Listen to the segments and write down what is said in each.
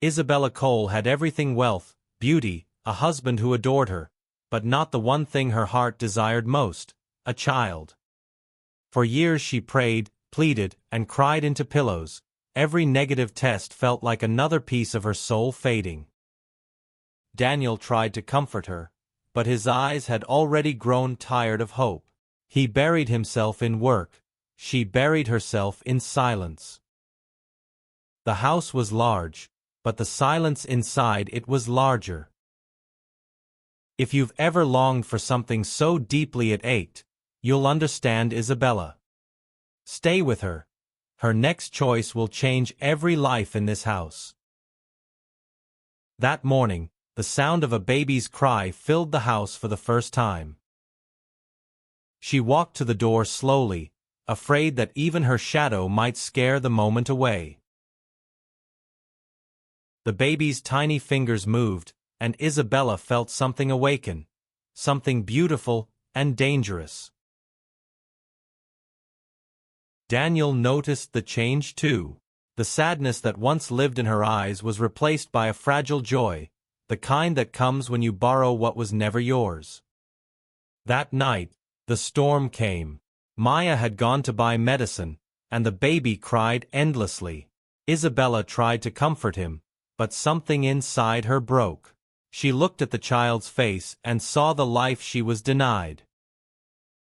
Isabella Cole had everything: wealth, beauty, a husband who adored her, but not the one thing her heart desired most: a child. For years she prayed, pleaded, and cried into pillows. Every negative test felt like another piece of her soul fading. Daniel tried to comfort her, but his eyes had already grown tired of hope. He buried himself in work. She buried herself in silence. The house was large, but the silence inside it was larger. If you've ever longed for something so deeply it ached, you'll understand Isabella. Stay with her. Her next choice will change every life in this house. That morning, the sound of a baby's cry filled the house for the first time. She walked to the door slowly, afraid that even her shadow might scare the moment away. The baby's tiny fingers moved, and Isabella felt something awaken, something beautiful and dangerous. Daniel noticed the change too. The sadness that once lived in her eyes was replaced by a fragile joy, the kind that comes when you borrow what was never yours. That night, the storm came. Maya had gone to buy medicine, and the baby cried endlessly. Isabella tried to comfort him, but something inside her broke. She looked at the child's face and saw the life she was denied.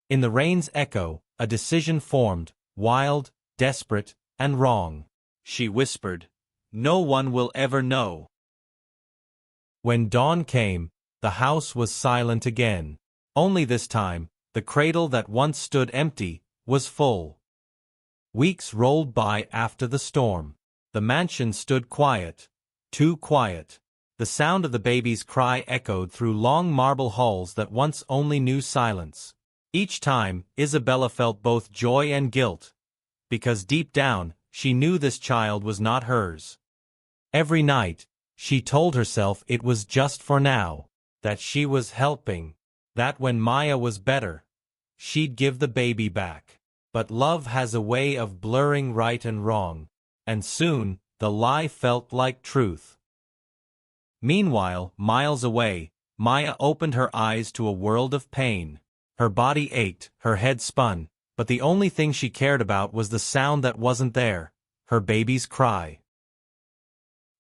In the rain's echo, a decision formed, wild, desperate, and wrong. She whispered, "No one will ever know." When dawn came, the house was silent again. Only this time, the cradle that once stood empty was full. Weeks rolled by after the storm. The mansion stood quiet, too quiet. The sound of the baby's cry echoed through long marble halls that once only knew silence. Each time, Isabella felt both joy and guilt, because deep down, she knew this child was not hers. Every night, she told herself it was just for now, that she was helping, that when Maya was better, she'd give the baby back. But love has a way of blurring right and wrong, and soon, the lie felt like truth. Meanwhile, miles away, Maya opened her eyes to a world of pain. Her body ached, her head spun, but the only thing she cared about was the sound that wasn't there, her baby's cry.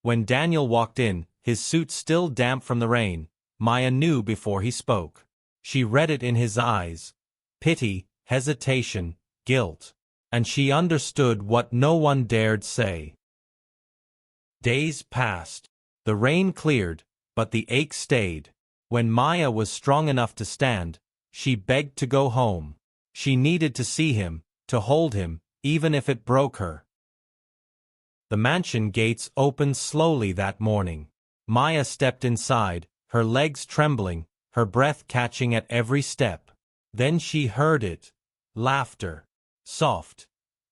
When Daniel walked in, his suit still damp from the rain, Maya knew before he spoke. She read it in his eyes: pity, hesitation, guilt. And she understood what no one dared say. Days passed. The rain cleared, but the ache stayed. When Maya was strong enough to stand, she begged to go home. She needed to see him, to hold him, even if it broke her. The mansion gates opened slowly that morning. Maya stepped inside, her legs trembling, her breath catching at every step. Then she heard it. Laughter. Soft.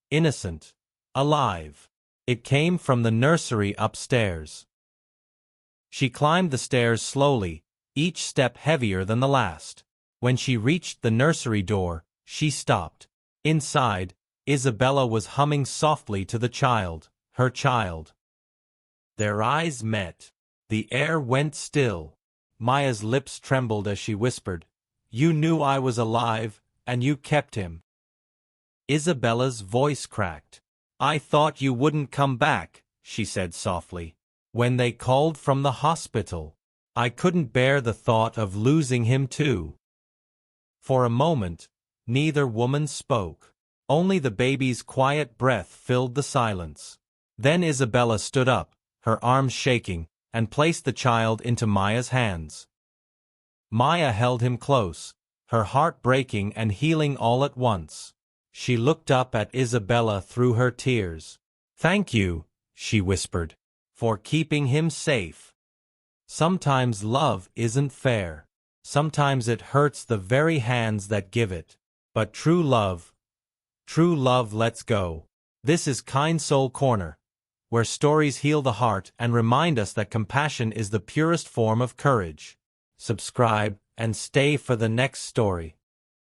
Innocent. Alive. It came from the nursery upstairs. She climbed the stairs slowly, each step heavier than the last. When she reached the nursery door, she stopped. Inside, Isabella was humming softly to the child, her child. Their eyes met. The air went still. Maya's lips trembled as she whispered, "You knew I was alive, and you kept him." Isabella's voice cracked. "I thought you wouldn't come back," she said softly. "When they called from the hospital, I couldn't bear the thought of losing him too." For a moment, neither woman spoke. Only the baby's quiet breath filled the silence. Then Isabella stood up, her arms shaking, and placed the child into Maya's hands. Maya held him close, her heart breaking and healing all at once. She looked up at Isabella through her tears. "Thank you," she whispered, "for keeping him safe. Sometimes love isn't fair. Sometimes it hurts the very hands that give it. But true love lets go." This is KindSoul Corner, where stories heal the heart and remind us that compassion is the purest form of courage. Subscribe and stay for the next story.